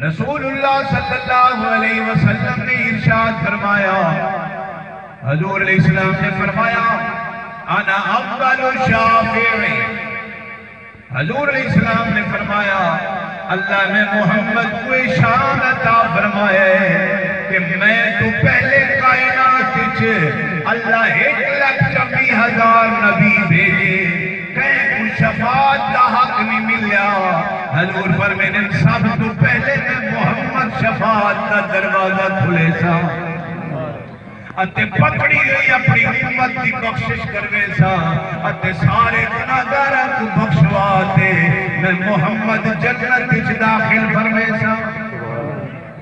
رسول اللہ صلی اللہ علیہ وسلم نے ارشاد فرمایا، حضور علیہ السلام نے فرمایا انا اول شافع، حضور علیہ السلام نے فرمایا اللہ نے محمد کو شان عطا فرمایا کہ میں تو پہلے کائنات اللہ 1,26,000 نبی بھیجے، کہیں کو شفاعت کا حق نہیں ملیا، حضور فرمانے سب تو پہلے میں محمد شفاعت کا دروازہ کھلے سا اتے پکڑی گئی اپنی امت کی بخشش کروے سا اتے سارے گناہگاراں کو بخشواتے میں محمد جنت وچ داخل فرمے سا۔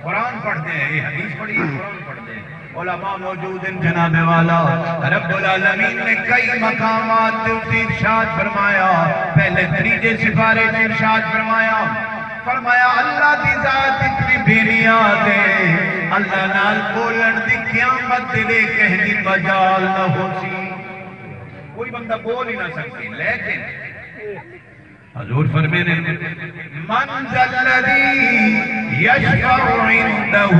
قرآن پڑھتے ہیں، یہ حدیث پڑھی ہے، قرآن پڑھتے ہیں، علماء موجود ہیں جناب والا۔ رب العالمین نے کئی مقامات تے ارشاد فرمایا، پہلے تریجے سپارے میں ارشاد فرمایا اللہ دی ذات اتنی بے نیاز ہے، اللہ نال بولن دی قیامت دے کہنی مجال نہ ہو سی، کوئی بندہ بول ہی نہ سکتی، لیکن حضور فرمینے من ذا الذی یشفع عنده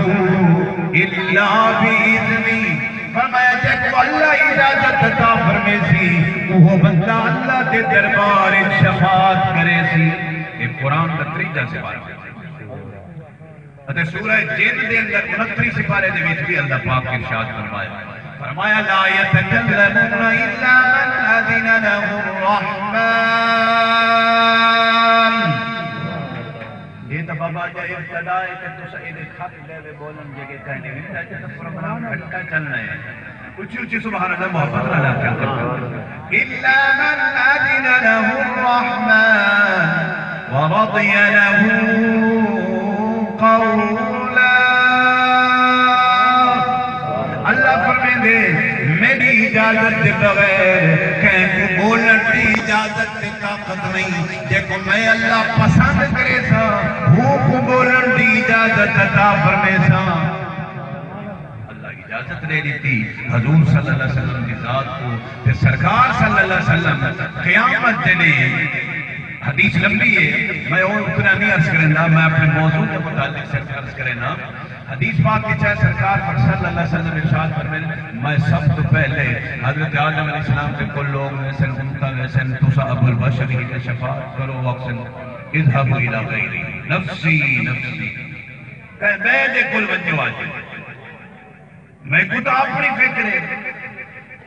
الا باذنہ، فرمایا جب اللہ اجازت عطا فرمے سی وہ بندہ اللہ دے دربار شفاعت کرے سی۔ یہ قرآن کا 3 سپارہ ہے، سورہ جن دے اندر 29 سپارے دے وچ بھی اللہ پاک ارشاد فرمایا لا يتكلمون الا من اذن له الرحمن۔ یہ تو بابا جا ابتدا ہے کہ تو سعید خط لے وے بولن جگہ کہنے بھی چاہتے تو پروگرام گھٹا چلنا ہے، اچھی اچھی سبحان اللہ محبت نہ لاکھا الا من اذن له الرحمن ورضي له قولا۔ اللہ فرمائے دے میری اجازت دے بغیر کہیں کو بولن دی اجازت دے طاقت نہیں، جے کو میں اللہ پسند کرے سا وہ کو بولن دی اجازت عطا فرمائے سا۔ اللہ اجازت لے لی تھی حضور صلی اللہ علیہ وسلم کی ذات کو، تے سرکار صلی اللہ علیہ وسلم قیامت دینے حدیث لمبی ہے، میں اور اتنا نہیں عرض کرنا، میں اپنے موضوع کے متعلق سے عرض کرنا۔ حدیث پاک کی چاہے سرکار پر صلی اللہ علیہ وسلم ارشاد فرمائے میں سب تو پہلے حضرت آدم علیہ السلام کے کل لوگ میں سن امتا میں سن تسا ابو البشر ہی کا شفاعت کرو وقسن اذهبوا الى غیری نفسی نفسی، کہ میں دے کل وجہ آجے میں خود اپنی فکر ہے،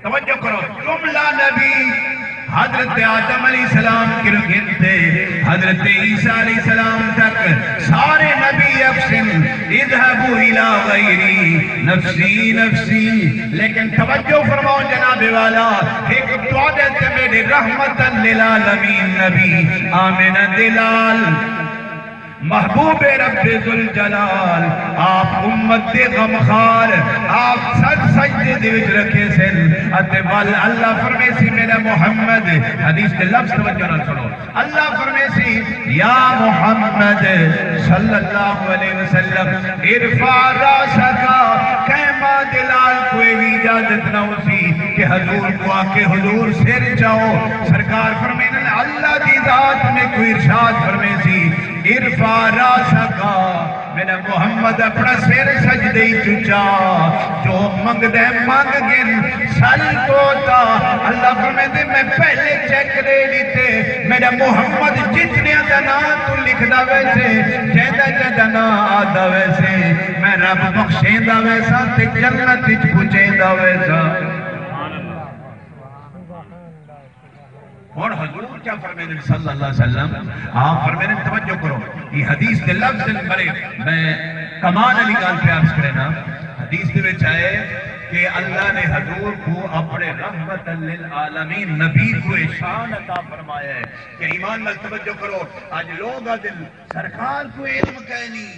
توجہ کرو جملہ نبی حضرت آدم علیہ السلام کی رکھتے حضرت عیسیٰ علیہ السلام تک سارے نبی اقسم اذهبوا الى غیری نفسی نفسی، لیکن توجہ فرماؤ جناب والا ایک دعادت میرے رحمت للعالمین نبی آمین دلال محبوب رب ذوالجلال، آپ امت دے غمخار، آپ سجدے دے وچ رکھے سن اتے وال اللہ فرمے سی میرا محمد، حدیث کے لفظ توجہ نہ سنو، اللہ فرمے سی یا محمد صلی اللہ علیہ وسلم ارفع راسک، کہما دلال کوئی بھی اجازت نہ ہوسی کہ حضور کو آکے حضور سر جاؤ، سرکار فرمے اللہ دی ذات میں کوئی ارشاد فرمے سی ارفع راسکا، میرا محمد اپنا سر سجدے چچا، جو منگ دے مانگ گن سل کوتا، اللہ فرمائے میں پہلے چیک لے لیتے میرا محمد جتنے دنا تو لکھ دا ویسے جیدہ جدنا آدھا ویسے میں رب بخشیں دا ویسا تے جنت پچھیں دا ویسا۔ اور حضور کیا فرمائے صلی اللہ علیہ وسلم، آپ فرمائے توجہ کرو یہ حدیث کے لفظ بڑے میں کمال علی گال پہ عرض کرنا، حدیث کے وچ آئے کہ اللہ نے حضور کو اپنے رحمت للعالمین نبی کو شان عطا فرمایا ہے کہ ایمان نال توجہ کرو، آج لوگ دل سرکار کو علم کہنی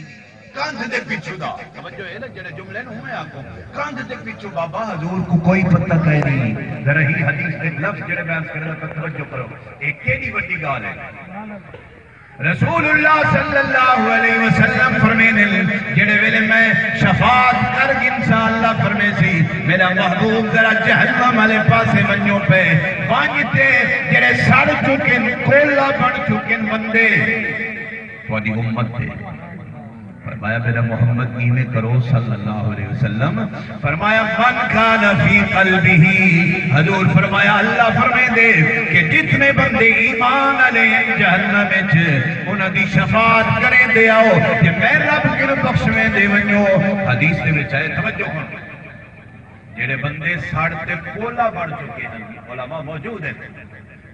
کاندھ دے پیچھو دا، توجہ ہے نا جنہیں جملے نہ ہوئے آپ کو کاندھ دے پیچھو بابا حضور کو کوئی پتہ کہہ نہیں، ذرا ہی حدیث کے لفظ جنہیں بیان کرنا پر توجہ کرو، ایک کیڑی بڑی گال ہے۔ رسول اللہ صلی اللہ علیہ وسلم فرمینے جڑے ویلے میں شفاعت کر انشاءاللہ فرمے سی میرا محبوب ذرا جہنم والے پاسے ونجو پہ وانجتے جڑے سڑ چکن کولا بن چکن بندے تھوڑی امت تھے فرمایا میرا محمد ایمیں کرو صلی اللہ علیہ وسلم. فرمایا من کان فی قلبہ، حضور فرمایا اللہ فرمائے دے کہ جتنے بندے ایمان علی جہنم وچ انہاں دی شفاعت کریں دے آؤ کہ میں رب کن بخشویں دے ونجو. حدیث دے وچ آئے توجہ کرو جڑے بندے سڑ تے کولا بڑھ چکے ہیں، علماء موجود ہیں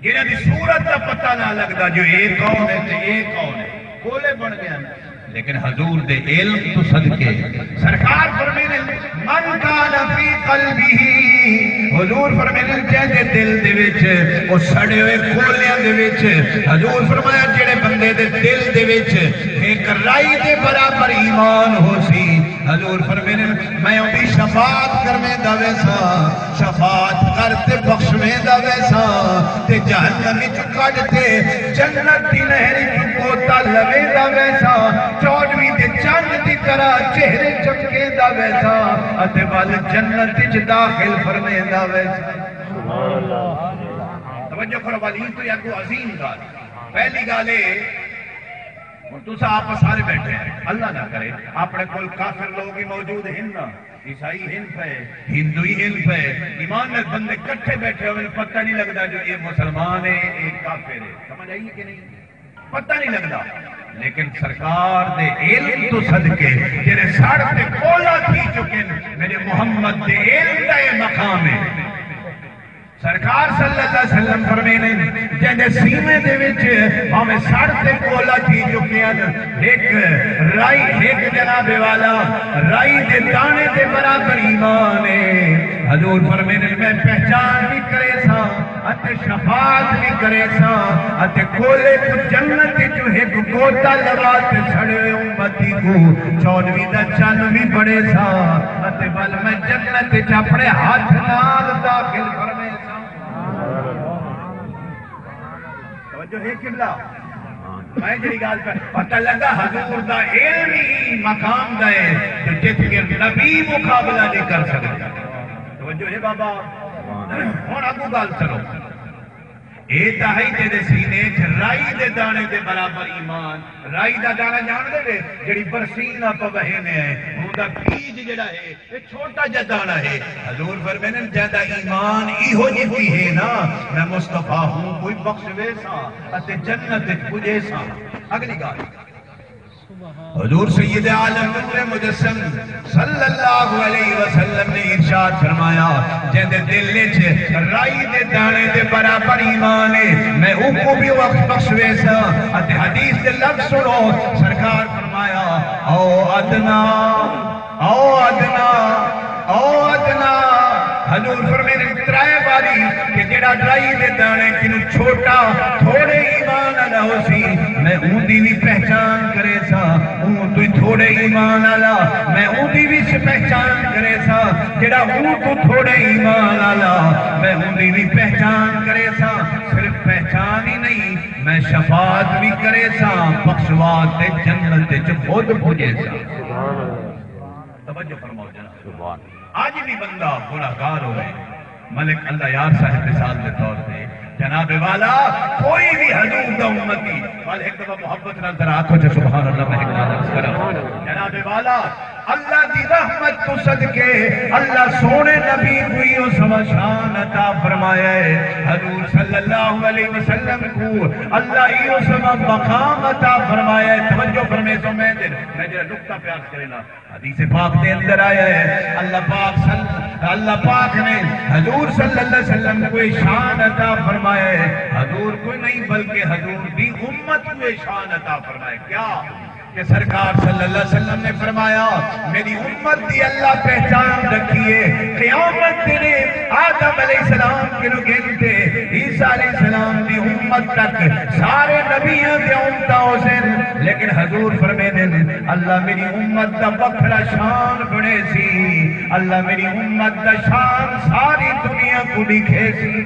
جنہاں دی صورت دا پتہ نہ لگدا جو ایک کون ہے تے ایک کون ہے، کولے بن گئے ہیں. لیکن حضور دے علم تو صدقے سرکار فرمینے من کان فی قلبہ، حضور فرمینے جہدے دل دے وچ او سڑے ہوئے کھولیاں دے وچ، حضور فرمایا جڑے بندے دے دل دے وچ ایک رائی دے برابر ایمان ہو سی، حضور فرمینے میں ان کی شفاعت کرنے دا ویسا، شفاعت کرتے بخشنے دا ویسا تے جہنم وچ کڈتے جنت دی نہر وچ کوتا لوے دا ویسا، چودویں دے چاند دی طرح چہرے چمکے دا ویسا اتے وال جنت وچ داخل فرمے دا ویسا. سبحان اللہ. توجہ کرو والی تو یا کو عظیم گال. پہلی گال ہے تو آپ سارے بیٹھے ہیں، اللہ نہ کرے اپنے کول کافر لوگ ہی موجود ہیں نا، عیسائی ہن پہ ہندو ہی ہن پہ ایمان میں بندے کٹھے بیٹھے ہوئے پتہ نہیں لگتا جو یہ مسلمان ہے ایک کافر ہے، سمجھ آئیے کہ نہیں؟ پتہ نہیں لگتا. لیکن سرکار دے علم تو صدقے جنہیں ساڑھ تے کولا تھی چکے میرے محمد دے علم دا یہ مقام ہے. سرکار صلی اللہ علیہ وسلم فرمینے جنہیں سیمے دے وچ ہمیں ساڑھ تے کولا تھی چکے ایک رائی ایک جناب والا رائی دے دانے دے برابر ایمان ہے. حضور فرمینے میں پہچان بھی کرے سا اتے شفاعت بھی کرے سا اتے کولے کو جنت جو ایک گوتا لگات چھڑے امتی کو چودویں دا چند بھی بڑے سا اتے بل میں جنت چپڑے ہاتھ نال داخل فرمے سا. توجہ ہے قبلہ میں جڑی گال پر پتہ لگا حضور دا علمی مقام دا ہے جو جت کے نبی مقابلہ نہیں کر سکتا. توجہ ہے بابا. ہن اگوں گال چلو اے تہائی دے سینے رائی دے دانے دے برابر ایمان. رائی دا دانا جان دے جڑی برسین آپ بہنے ہیں وہ دا بیج جڑا ہے یہ چھوٹا جا دانا ہے. حضور فرمینے جہاں ایمان ای ہو جیتی ہے نا میں مصطفیٰ ہوں کوئی بخشوے سا اتے جنت پجے سا. اگلی گال حضور سید عالم نور مجسم صلی اللہ علیہ وسلم نے ارشاد فرمایا جہاں دل چ رائی دے دانے دے برابر ایمان ہے میں او کو بھی وقت بخشوے سا. اتے حدیث دے لفظ سنو سرکار فرمایا او ادنا او ادنا او ادنا. حضور فرمینے ترائے باری کہ جڑا رائی دے دانے کنو چھوٹا تھوڑے ایمان آلا ہو سی میں اون دی بھی پہچان کرے سا اون تو تھوڑے ایمان آلا میں اون دی بھی پہچان کرے سا جڑا اون تو تھوڑے ایمان آلا میں اون دی بھی پہچان کرے سا. صرف پہچان ہی نہیں میں شفاعت بھی کرے سا بخشوات جنت چ خود پجے سا. توجہ فرماؤ جناب. آج بھی بندہ گناہگار ہوئے ملک اللہ یار صاحب مثال کے طور پہ جناب والا کوئی بھی حضور دا امتی والا ایک دفعہ محبت نظر آنکھوں سے سبحان اللہ میں اقلال کرم جناب والا اللہ دی رحمت تو صدقے اللہ سونے نبی کوئی او سوا شان عطا فرمایا ہے. حضور صلی اللہ علیہ وسلم کو اللہ ہی او سوا مقام عطا فرمایا ہے. توجہ فرمے تو میں جرا نقطہ پیاس کرنا حدیث پاک دے اندر آیا ہے اللہ پاک نے حضور صلی اللہ علیہ وسلم کو شان عطا فرمایا ہے. حضور کو نہیں بلکہ حضور دی امت کو شان عطا فرمایا. کیا کہ سرکار صلی اللہ علیہ وسلم نے فرمایا میری امت دی اللہ پہچان رکھیے قیامت تیرے آدم علیہ السلام کے گنتے عیسیٰ علیہ السلام دی امت تک سارے نبیوں دے امتوں سے. لیکن حضور فرمینے اللہ میری امت دا بکھرا شان بڑے سی اللہ میری امت دا شان ساری دنیا کو دکھے سی.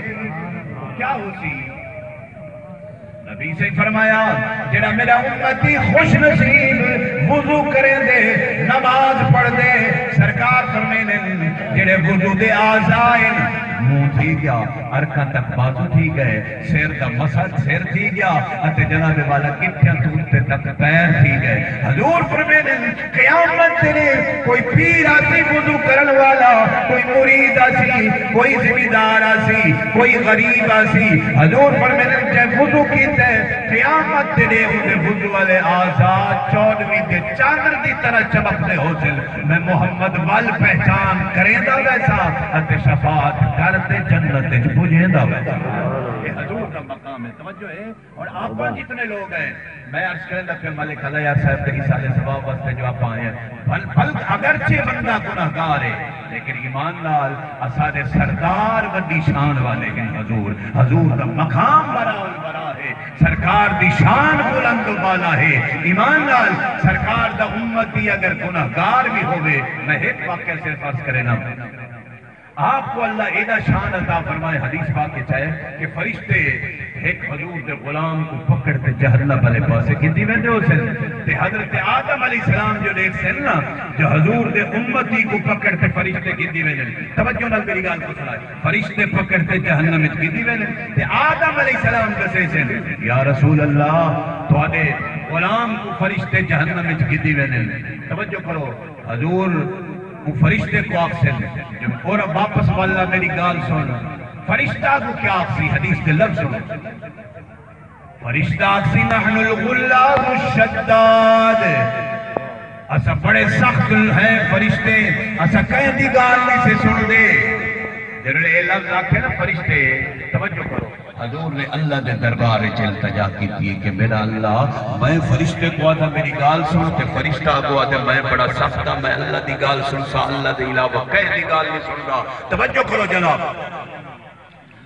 کیا ہو سی نبی سے فرمایا جڑا میرا امتی خوش نصیب وضو کریں دے نماز پڑھ دے. سرکار فرمینے جڑے وضو دے آزائن منہ تھی گیا ارکاں تک بازو تھی گئے سیر دا مسا سیر تھی گیا اتے جناب والا کٹھیاں توتے تک پیر تھی گئے حضور فرمینے قیامت تیرے کوئی پیر آسی وضو کرن والا کوئی مرید آسی کوئی زمیندار آسی کوئی غریب آسی حضور فرمینے جے وضو کیتے قیامت تیرے انہیں وضو والے آزاد چودوی دے چاندر دی طرح چمکتے ہو چل میں محمد وال پہچان کریں دا ویسا اتے شفاعت کرتے جنت بجھیں دا ویسا یہ حضور کا مقام ہے توجہ ہے اور آپ جتنے لوگ ہیں میں عرض کریں دا کہ ملک علیہ صاحب کے حصال ثواب واسطے جو آپ آئے ہیں بلکہ اگرچہ بندہ گناہگار ہے لیکن ایمان لال اسادے سردار ودی شان والے ہیں حضور کا مقام برا البرا ہے سرکار دی شان بلند و بالا ہے ایمان لال سرکار دا امتی اگر گناہگار بھی ہوئے میں ایک واقعہ صرف عرض کرے نا آپ کو اللہ ایدہ شان عطا فرمائے حدیث پاک کے چاہے کہ فرشتے ایک حضور دے غلام کو پکڑتے جہنم والے پاسے کتنی ویندے ہو سن تے حضرت آدم علیہ السلام جو دیکھ سن نا جو حضور دے امتی کو پکڑتے فرشتے کتنی ویندے توجہ نہ میری گال کو سنائے فرشتے پکڑتے جہنم میں کتنی ویندے تے آدم علیہ السلام کسے سن یا رسول اللہ تو آدھے غلام کو فرشتے جہنم میں کتنی ویندے توجہ کرو حضور وہ فرشتے کو آپ سے جب اور واپس والا میری گال سن فرشتہ کو کیا آپ سی حدیث کے لفظ سن فرشتہ سی نحن الغلاب الشداد اسا بڑے سخت ہیں فرشتے اسا کہیں دی گال نہیں سے سن دے جنہوں نے لفظ آکھے نا فرشتے توجہ کرو حضور نے اللہ دے دربار التجا کی تھی کہ میرا اللہ میں فرشتے کو آدھا میری گال سنتے فرشتہ کو آدھا میں بڑا سختا میں اللہ دی گال سنسا اللہ دے علاوہ کہیں دی گال نہیں سن رہا توجہ کرو جناب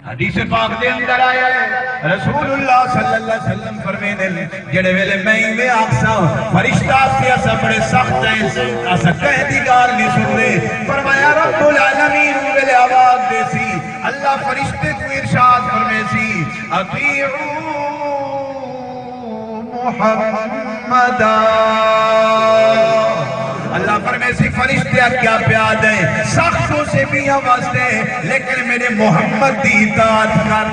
حدیث پاک دے اندر آیا ہے رسول اللہ صلی اللہ علیہ وسلم فرمینے جڑے ویلے میں آکسا فرشتہ سے اسا بڑے سخت ہیں اسا کہیں دی گال نہیں سن رہے فرمایا رب العالمین ویلے آواز دے سی اللہ فرشتے کو ارشاد فرمے سی اطیعوا محمدا اللہ فرمے سی فرشتے کیا پیاد ہیں سختوں سے بھی آوازتے ہیں لیکن میرے محمد دی اطاعت کر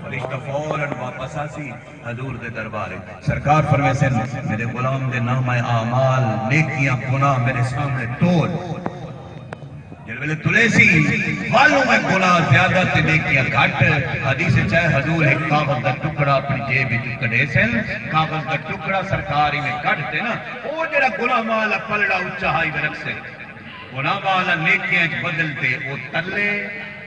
فرشتہ فوراً واپس آسی حضور دے دربارے سرکار فرمے سے میرے غلام دے نام اعمال نیکیاں گناہ میرے سامنے تول جلوے تلے سی والوں میں گناہ زیادہ تے نیکیاں گھٹ حدیث چاہے حضور ایک کاغذ دا ٹکڑا اپنی جیب میں کڑے سن کاغذ دا ٹکڑا سرکاری میں کڑتے نا وہ جڑا گناہ والا پلڑا اونچا ہائی میں رکھ سے گناہ والا نیکیاں بدلتے وہ تلے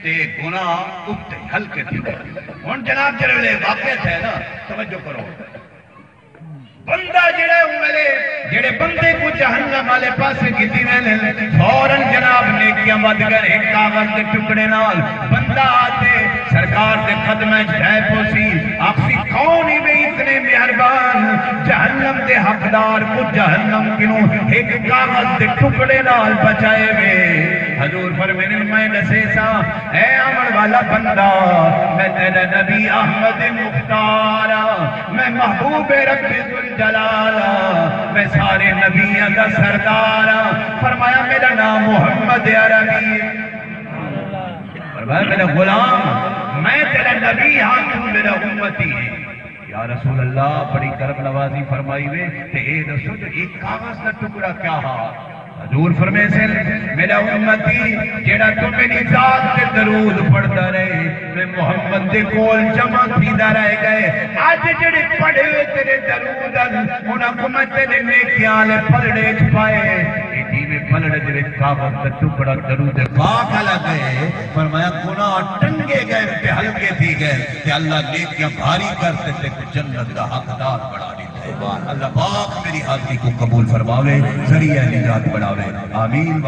تے گناہ اٹھتے ہلکے تھے ہن جناب جلوے واقع ہے نا توجہ کرو بندہ جڑے بندے کو جہنم والے پاسے کیتی وینے فوراً جناب نیکیاں ود کر ایک کاغذ کے ٹکڑے نال بندہ آتے سرکار دے قدمیں جائے پوسی آپسی کون ہی میں اتنے مہربان جہنم دے حقدار کو جہنم کنوں ایک کاغذ دے ٹکڑے نال بچائے وے حضور فرمینے میں نسے سا اے عمر والا بندہ میں تیرے نبی احمد مختارا میں محبوب رب جلالا میں سارے نبیوں کا سردارا فرمایا میرا نام محمد عربی فرمایا میرا غلام میں تیرا نبی ہاں تو میرا امتی ہے یا رسول اللہ بڑی کرم نوازی فرمائی ہوئے کہ اے رسول ایک کاغذ کا ٹکڑا کیا ہاں حضور فرمے سے میرا امتی جیڑا تو میری ذات سے درود پڑھتا رہے میں محمد دے کول جمع تھیدہ رہ گئے آج جڑے پڑھے تیرے درودن انہاں کو میں تیرے نیکیاں لے پلڑے چھپائے ایڈی میں پلڑے دے کاغذ کا ٹکڑا درود پاک لگے فرمایا گناہ ٹنگے گئے تے ہلکے تھی گئے تے اللہ نیکیاں بھاری کرتے تے جنت کا حقدار بڑھا دی اللہ پاک میری حاضری کو قبول فرماوے ذریعہ نجات بڑھاوے آمین